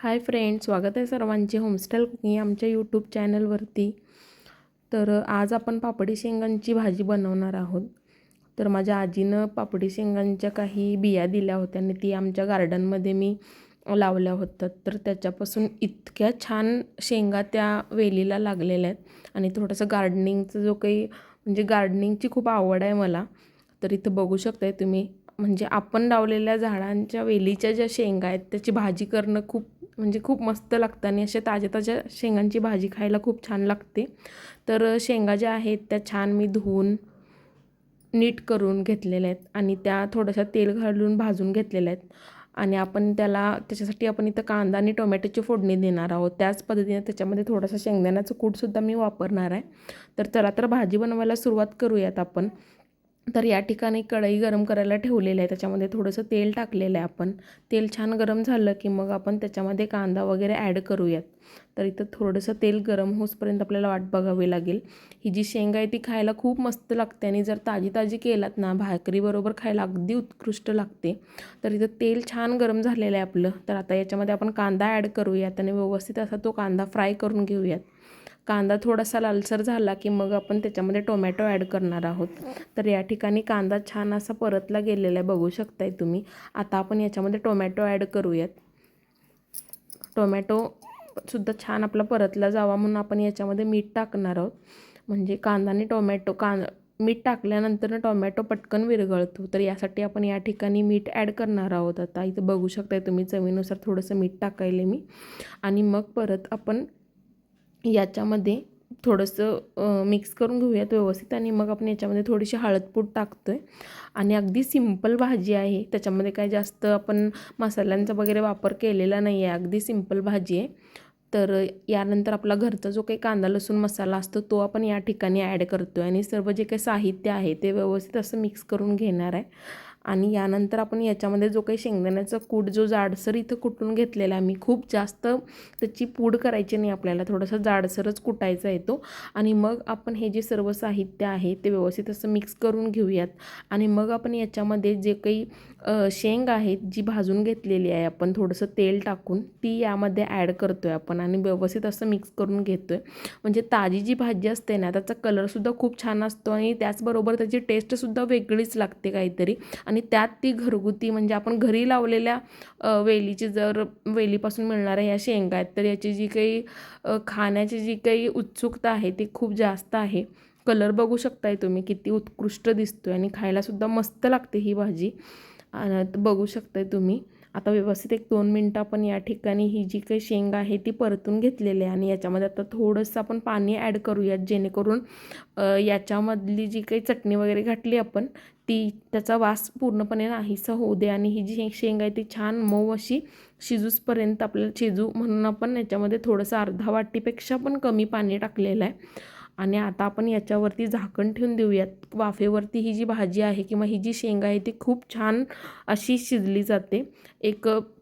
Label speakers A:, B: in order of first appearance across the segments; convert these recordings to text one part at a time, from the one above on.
A: Hi friends, स्वागत आहे सर्वांचे होमस्टाईल कुकिंग आमच्या यूट्यूब चॅनलवरती। तर आज आपण पापडी शेंगांची भाजी बनवणार आहोत। तर माझ्या आजीनं पापडी शेंगांच्या काही बिया दिल्या होत्या आणि ती आमच्या गार्डनमध्ये मी लावल्या होत्या। तर त्याच्यापासून इतक्या छान शेंगा त्या वेलीला लागलेल्या आहेत आणि थोडंसं गार्डनिंगचं जो काही म्हणजे गार्डनिंगची खूप आवड आहे मला। तर इथं बघू शकताय तुम्ही, म्हणजे आपण लावलेल्या झाडांच्या वेलीच्या ज्या शेंगा आहेत त्याची भाजी करणं खूप मस्त लागतं आणि अशा ताज्या ताज्या शेंगांची भाजी खायला खूप छान लागते। तर शेंगा ज्या आहेत त्या छान मी धुवून नीट करून घेतलेल्या आहेत आणि त्या थोडंसं तेल घालून भाजून घेतलेल्या आहेत आणि त्याच्यासाठी आपण इथं कांदा आणि टोमॅटोची फोडणी देणार आहोत। त्याच पद्धतीने त्याच्यामध्ये थोडासा शेंगदाण्याचं कूटसुद्धा मी वापरणार आहे। तर चला तर भाजी बनवायला सुरुवात करूयात आपण। तर या ठिकाणी कढई गरम करायला ठेवलेलं आहे, त्याच्यामध्ये थोडंसं तेल टाकलेलं आहे आपण। तेल छान गरम झालं की मग आपण त्याच्यामध्ये कांदा वगैरे ॲड करूयात। तर इथं थोडंसं तेल गरम होईपर्यंत आपल्याला वाट बघावी लागेल। ही जी शेंगा आहे ती खायला खूप मस्त लागते आणि जर ताजी ताजी केलात ना भाकरीबरोबर खायला अगदी उत्कृष्ट लागते। तर इथं तेल छान गरम झालेलं आहे आपलं। तर आता याच्यामध्ये आपण कांदा ॲड करूयात आणि व्यवस्थित असा तो कांदा फ्राय करून घेऊयात। कांदा थोडासा लालसर झाला की मग आपण त्याच्यामध्ये टोमॅटो ॲड करणार आहोत। तर या ठिकाणी कांदा छान असा परतला गेलेला आहे, बघू शकताय तुम्ही। आता आपण याच्यामध्ये टोमॅटो ॲड करूयात। टोमॅटोसुद्धा छान आपला परतला जावा म्हणून आपण याच्यामध्ये मीठ टाकणार आहोत। म्हणजे कांदा आणि मीठ टाकल्यानंतर टोमॅटो पटकन विरघळतो, तर यासाठी आपण या ठिकाणी मीठ ॲड करणार आहोत। आता इथं बघू शकताय तुम्ही, चवीनुसार थोडंसं मीठ टाकायले मी आणि मग परत आपण याच्यामध्ये थोडंसं मिक्स करून घेऊयात व्यवस्थित आणि मग आपण याच्यामध्ये थोडीशी हळदपूड टाकतोय आणि अगदी सिंपल भाजी आहे। त्याच्यामध्ये काय जास्त आपण मसाल्यांचा वगैरे वापर केलेला नाही आहे, अगदी सिंपल भाजी आहे। तर यानंतर आपला घरचा जो काही कांदा लसूण मसाला असतो तो आपण या ठिकाणी ॲड करतो आहे आणि सर्व जे काही साहित्य आहे ते व्यवस्थित असं मिक्स करून घेणार आहे। आणि यानंतर आपण याच्यामध्ये जो काही शेंगदाण्याचा कूट जो जाडसर इथं कुटून घेतलेला आहे मी, खूप जास्त त्याची पूड करायची नाही आपल्याला, थोडंसं जाडसरच कुटायचा आहे तो। आणि मग आपण हे जे सर्व साहित्य आहे ते व्यवस्थित असं मिक्स करून घेऊयात आणि मग आपण याच्यामध्ये जे काही शेंग आहेत जी भाजून घेतलेली आहे आपण थोडंसं तेल टाकून, ती यामध्ये ॲड करतो आहे आपण आणि व्यवस्थित असं मिक्स करून घेतो आहे। म्हणजे ताजी जी भाजी असते ना त्याचा कलरसुद्धा खूप छान असतो आणि त्याचबरोबर त्याची टेस्टसुद्धा वेगळीच लागते काहीतरी। आणि त्यात ती घरगुती म्हणजे आपण घरी लावलेल्या वेलीपासून मिळणाऱ्या ह्या शेंगा आहेत, तर याची जी काही खाण्याची जी काही उत्सुकता आहे ती खूप जास्त आहे। कलर बघू शकताय तुम्ही किती उत्कृष्ट दिसतोय आणि खायलासुद्धा मस्त लागते ही भाजी। बघू शकताय तुम्ही। आता व्यवस्थित 1-2 मिनटं आपण या ठिकाणी ही जी काही शेंगा आहे ती परतून घेतलेली आहे आणि याच्यामध्ये आता थोडंसं आपण पाणी ॲड करूयात, जेणेकरून याच्यामधली जी काही चटणी वगैरे घातली आपण त्याचा वास पूर्णपणे नाहीसा होऊ दे आणि ही जी शेंग आहे ती छान मऊ अशी शिजूसपर्यंत आपल्याला शिजू म्हणून आपण याच्यामध्ये थोडंसं अर्धा वाटीपेक्षा पण कमी पाणी टाकलेलं आहे। आणि आता आपण याच्यावरती झाकण ठेवून देऊयात। वाफेवरती ही जी भाजी आहे किंवा ही जी शेंगा आहे ती खूप छान अशी शिजली जाते।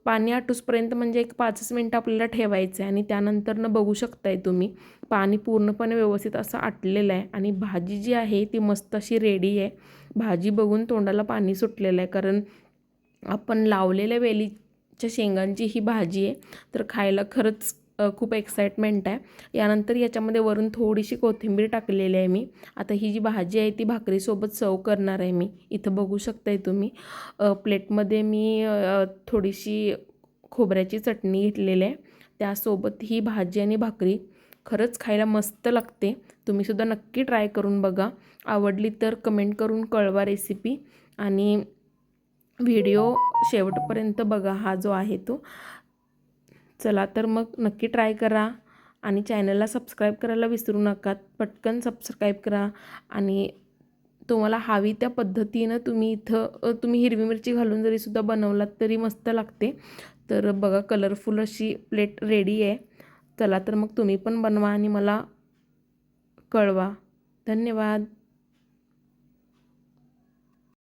A: पाणी आटूसपर्यंत म्हणजे 5 मिनटं आपल्याला ठेवायचं आहे आणि त्यानंतरनं बघू शकताय तुम्ही पाणी पूर्णपणे व्यवस्थित असं आटलेलं आहे आणि भाजी जी आहे ती मस्त अशी रेडी आहे। भाजी बघून तोंडाला पाणी सुटलेलं आहे, कारण आपण लावलेल्या वेलीच्या शेंगांची ही भाजी आहे। तर खायला खरंच खूप एक्साइटमेंट आहे। यानंतर याच्यामध्ये वरून थोडीशी कोथिंबीर टाकलेली आहे मी। आता ही जी भाजी आहे ती भाकरीसोबत सर्व करणार आहे मी। इथं बघू शकताय तुम्ही प्लेटमध्ये मी थोडीशी खोबऱ्याची चटणी घेतलेली आहे, त्यासोबत ही भाजी आणि भाकरी खरंच खायला मस्त लागते। तुम्हीसुद्धा नक्की ट्राय करून बघा। आवडली तर कमेंट करून कळवा रेसिपी आणि व्हिडिओ शेवटपर्यंत बघा हा जो आहे तो। चला तर मग नक्की ट्राय करा आणि चॅनलला सबस्क्राईब करायला विसरू नका। पटकन सबस्क्राईब करा आणि तुम्हाला हवी त्या पद्धतीनं तुम्ही हिरवी मिरची घालून जरीसुद्धा बनवलात तरी मस्त लागते। तर बघा कलरफुल अशी प्लेट रेडी आहे। चला तर मग तुम्ही पण बनवा आणि मला कळवा। धन्यवाद।